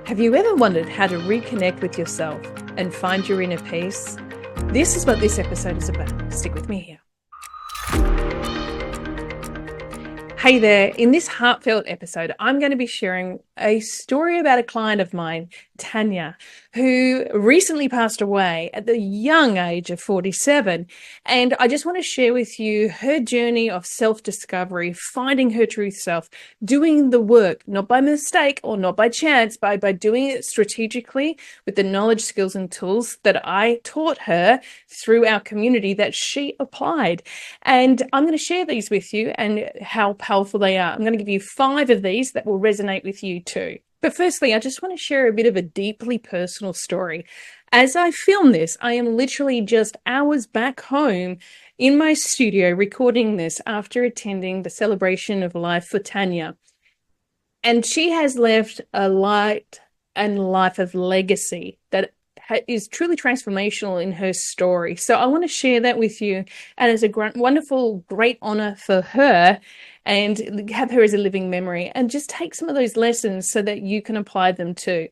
Have you ever wondered how to reconnect with yourself and find your inner peace? This is what this episode is about. Stick with me here. Hey there, in this heartfelt episode, I'm going to be sharing a story about a client of mine, Tanya, who recently passed away at the young age of 47. And I just want to share with you her journey of self-discovery, finding her true self, doing the work, not by mistake or not by chance, but by doing it strategically with the knowledge, skills, and tools that I taught her through our community that she applied. And I'm going to share these with you and how powerful they are. I'm going to give you 5 of these that will resonate with you too. But firstly, I just want to share a bit of a deeply personal story. As I film this, I am literally just hours back home in my studio recording this after attending the celebration of life for Tanya. And she has left a light and life of legacy that is truly transformational in her story. So I want to share that with you, and it's a wonderful, great honor for her, and have her as a living memory, and just take some of those lessons so that you can apply them too.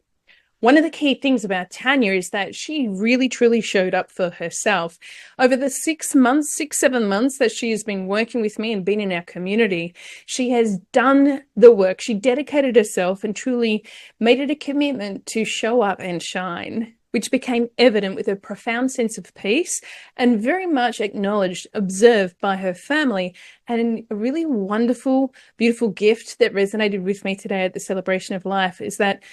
One of the key things about Tanya is that she really, truly showed up for herself. Over the 7 months that she has been working with me and been in our community, she has done the work. She dedicated herself and truly made it a commitment to show up and shine, which became evident with a profound sense of peace and very much acknowledged, observed by her family. And a really wonderful, beautiful gift that resonated with me today at the celebration of life is that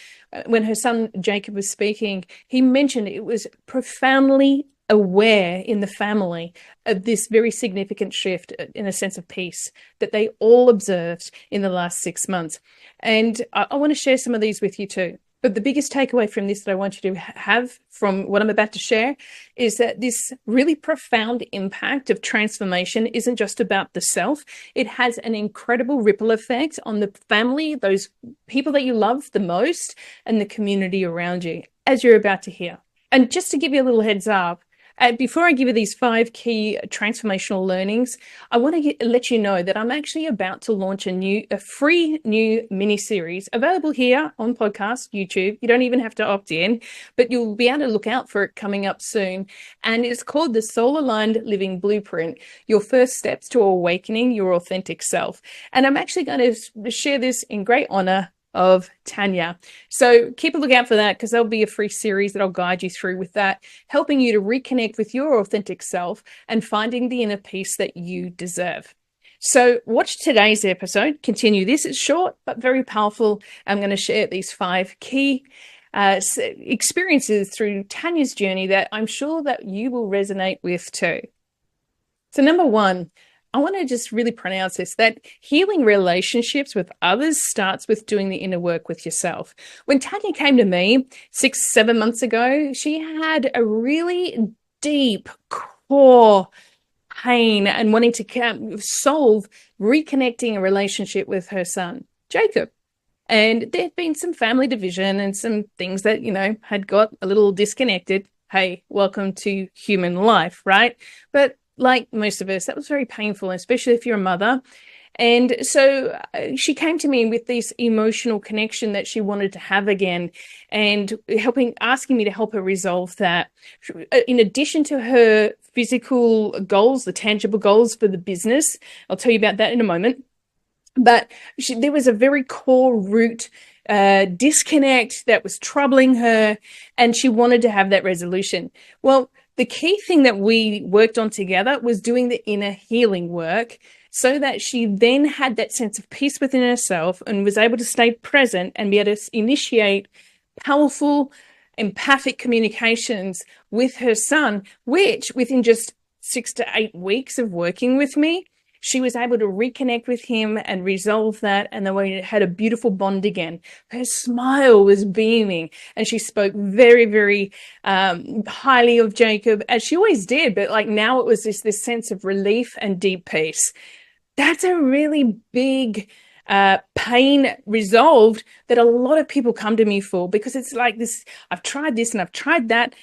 when her son Jacob was speaking, he mentioned it was profoundly aware in the family of this very significant shift in a sense of peace that they all observed in the last 6 months. And I want to share some of these with you too. But the biggest takeaway from this that I want you to have from what I'm about to share is that this really profound impact of transformation isn't just about the self. It has an incredible ripple effect on the family, those people that you love the most, and the community around you, as you're about to hear. And just to give you a little heads up, before I give you these 5 key transformational learnings, I want to let you know that I'm actually about to launch a free new mini series available here on podcast, YouTube. You don't even have to opt in, but you'll be able to look out for it coming up soon. And it's called the Soul Aligned Living Blueprint, your first steps to awakening your authentic self. And I'm actually going to share this in great honor of Tanya. So keep a lookout for that, because there'll be a free series that I'll guide you through with that, helping you to reconnect with your authentic self and finding the inner peace that you deserve. So watch today's episode, continue this. It's short, but very powerful. I'm going to share these 5 key experiences through Tanya's journey that I'm sure that you will resonate with too. So number 1, I want to just really pronounce this, that healing relationships with others starts with doing the inner work with yourself. When Tanya came to me 7 months ago, she had a really deep core pain and wanting to solve reconnecting a relationship with her son, Jacob. And there had been some family division and some things that, had got a little disconnected. Hey, welcome to human life, right? But like most of us, that was very painful, especially if you're a mother. And so she came to me with this emotional connection that she wanted to have again, and asking me to help her resolve that. In addition to her physical goals, the tangible goals for the business, I'll tell you about that in a moment. But there was a very core root disconnect that was troubling her, and she wanted to have that resolution. Well, the key thing that we worked on together was doing the inner healing work so that she then had that sense of peace within herself and was able to stay present and be able to initiate powerful, empathic communications with her son, which within just 6 to 8 weeks of working with me, she was able to reconnect with him and resolve that, and then we had a beautiful bond again. Her smile was beaming, and she spoke very, very highly of Jacob, as she always did, but like now it was this sense of relief and deep peace. That's a really big pain resolved that a lot of people come to me for, because it's like this, I've tried this and I've tried that,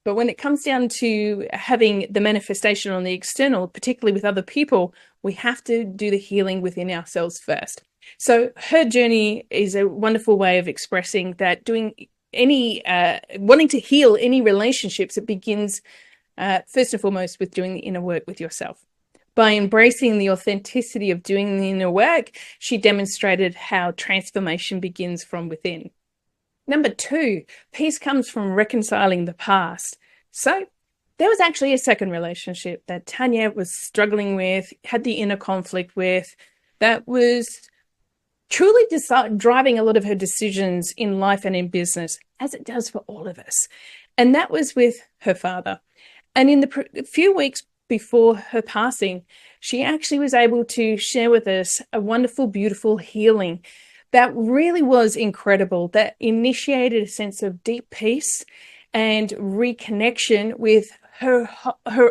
but when it comes down to having the manifestation on the external, particularly with other people, we have to do the healing within ourselves first. So her journey is a wonderful way of expressing that doing any, wanting to heal any relationships, it begins first and foremost with doing the inner work with yourself. By embracing the authenticity of doing the inner work, she demonstrated how transformation begins from within. Number 2, peace comes from reconciling the past. So there was actually a second relationship that Tanya was struggling with, had the inner conflict with, that was truly driving a lot of her decisions in life and in business, as it does for all of us. And that was with her father. And in the few weeks before her passing, she actually was able to share with us a wonderful, beautiful healing that really was incredible, that initiated a sense of deep peace and reconnection with her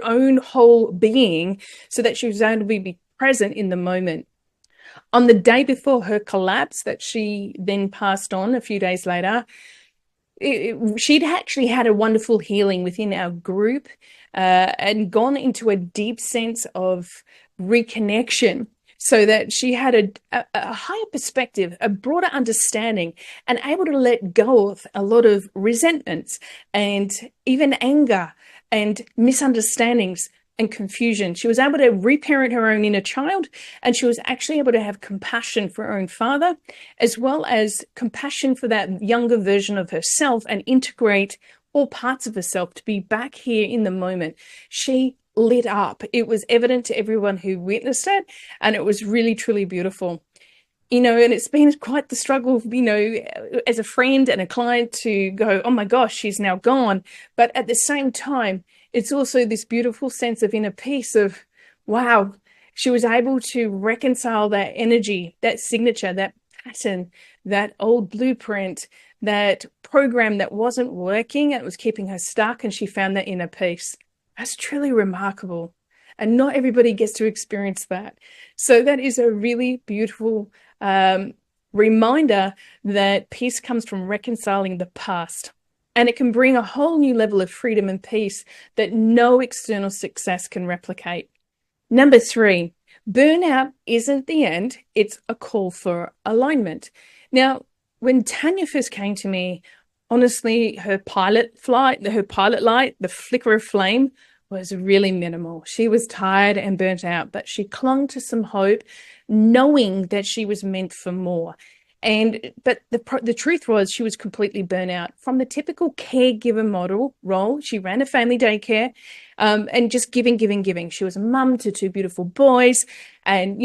own whole being, so that she was able to be present in the moment. On the day before her collapse, that she then passed on a few days later, she'd actually had a wonderful healing within our group and gone into a deep sense of reconnection, so that she had a higher perspective, a broader understanding, and able to let go of a lot of resentments and even anger and misunderstandings and confusion. She was able to reparent her own inner child, and she was actually able to have compassion for her own father, as well as compassion for that younger version of herself, and integrate all parts of herself to be back here in the moment. She lit up. It was evident to everyone who witnessed it, and it was really, truly beautiful. And it's been quite the struggle, as a friend and a client, to go, oh my gosh, she's now gone. But at the same time, it's also this beautiful sense of inner peace of, wow, she was able to reconcile that energy, that signature, that pattern, that old blueprint, that program that wasn't working, it was keeping her stuck, and she found that inner peace. That's truly remarkable. And not everybody gets to experience that. So that is a really beautiful reminder that peace comes from reconciling the past. And it can bring a whole new level of freedom and peace that no external success can replicate. Number 3, burnout isn't the end. It's a call for alignment. Now, when Tanya first came to me, honestly, her pilot light, the flicker of flame, was really minimal. She was tired and burnt out, but she clung to some hope, knowing that she was meant for more. But the truth was, she was completely burnt out from the typical caregiver model role. She ran a family daycare, and just giving. She was a mum to 2 beautiful boys, and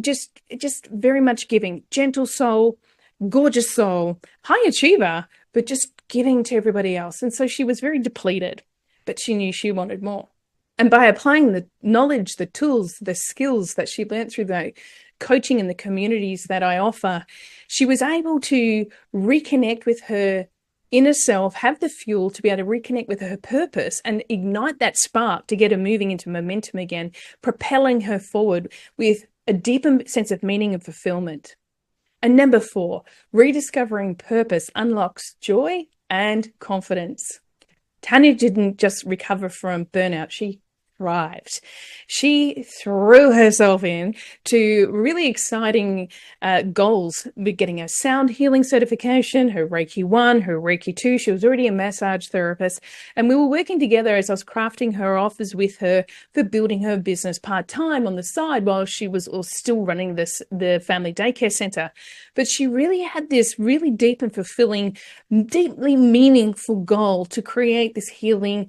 just very much giving. Gentle soul, gorgeous soul, high achiever, but just giving to everybody else. And so she was very depleted, but she knew she wanted more. And by applying the knowledge, the tools, the skills that she learned through the coaching and the communities that I offer, she was able to reconnect with her inner self, have the fuel to be able to reconnect with her purpose and ignite that spark to get her moving into momentum again, propelling her forward with a deeper sense of meaning and fulfillment. And number 4, rediscovering purpose unlocks joy and confidence. Tanya didn't just recover from burnout, she thrived. She threw herself in to really exciting goals, getting her sound healing certification, her Reiki 1, her Reiki 2. She was already a massage therapist, and we were working together as I was crafting her offers with her for building her business part-time on the side while she was still running the family daycare center. But she really had this really deep and fulfilling, deeply meaningful goal to create this healing,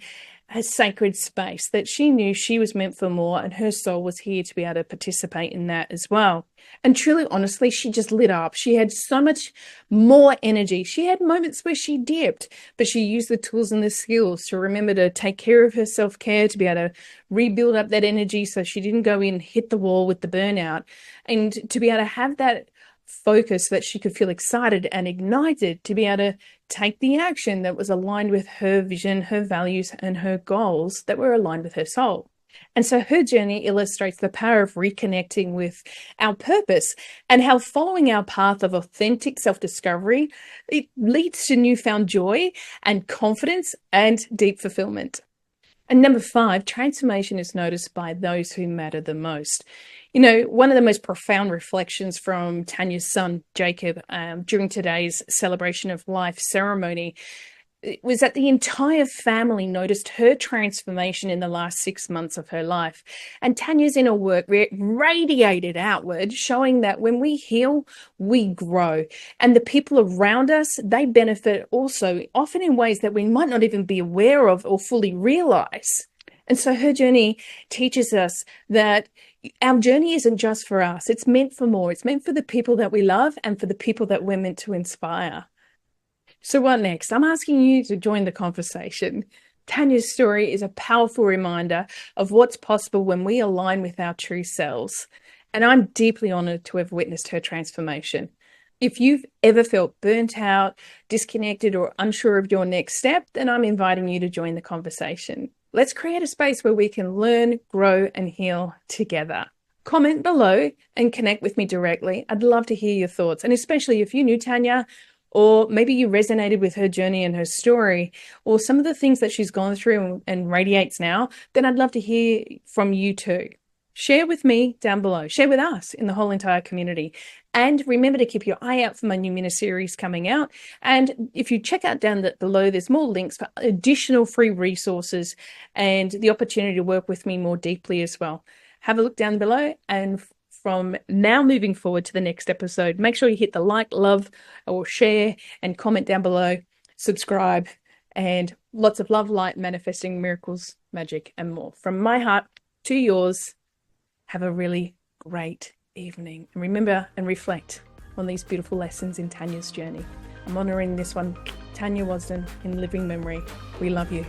a sacred space that she knew she was meant for more, and her soul was here to be able to participate in that as well. And truly, honestly, she just lit up. She had so much more energy. She had moments where she dipped, but she used the tools and the skills to remember to take care of her self-care, to be able to rebuild up that energy so she didn't go in, hit the wall with the burnout, and to be able to have that focus that she could feel excited and ignited to be able to take the action that was aligned with her vision, her values, and her goals that were aligned with her soul. And so her journey illustrates the power of reconnecting with our purpose and how following our path of authentic self-discovery, it leads to newfound joy and confidence and deep fulfillment. And number 5, transformation is noticed by those who matter the most. You know, one of the most profound reflections from Tanya's son, Jacob, during today's celebration of life ceremony was that the entire family noticed her transformation in the last 6 months of her life. And Tanya's inner work radiated outward, showing that when we heal, we grow. And the people around us, they benefit also, often in ways that we might not even be aware of or fully realize. And so her journey teaches us that our journey isn't just for us. It's meant for more. It's meant for the people that we love and for the people that we're meant to inspire. So what next? I'm asking you to join the conversation. Tanya's story is a powerful reminder of what's possible when we align with our true selves. And I'm deeply honored to have witnessed her transformation. If you've ever felt burnt out, disconnected, or unsure of your next step, then I'm inviting you to join the conversation. Let's create a space where we can learn, grow, and heal together. Comment below and connect with me directly. I'd love to hear your thoughts. And especially if you knew Tanya, or maybe you resonated with her journey and her story, or some of the things that she's gone through and radiates now, then I'd love to hear from you too. Share with me down below. Share with us in the whole entire community. And remember to keep your eye out for my new mini-series coming out. And if you check out down below, there's more links for additional free resources and the opportunity to work with me more deeply as well. Have a look down below, and from now moving forward to the next episode, make sure you hit the like, love, or share and comment down below, subscribe, and lots of love, light, manifesting, miracles, magic, and more. From my heart to yours, have a really great evening. And remember and reflect on these beautiful lessons in Tanya's journey. I'm honoring this one, Tanya Wasden, in living memory. We love you.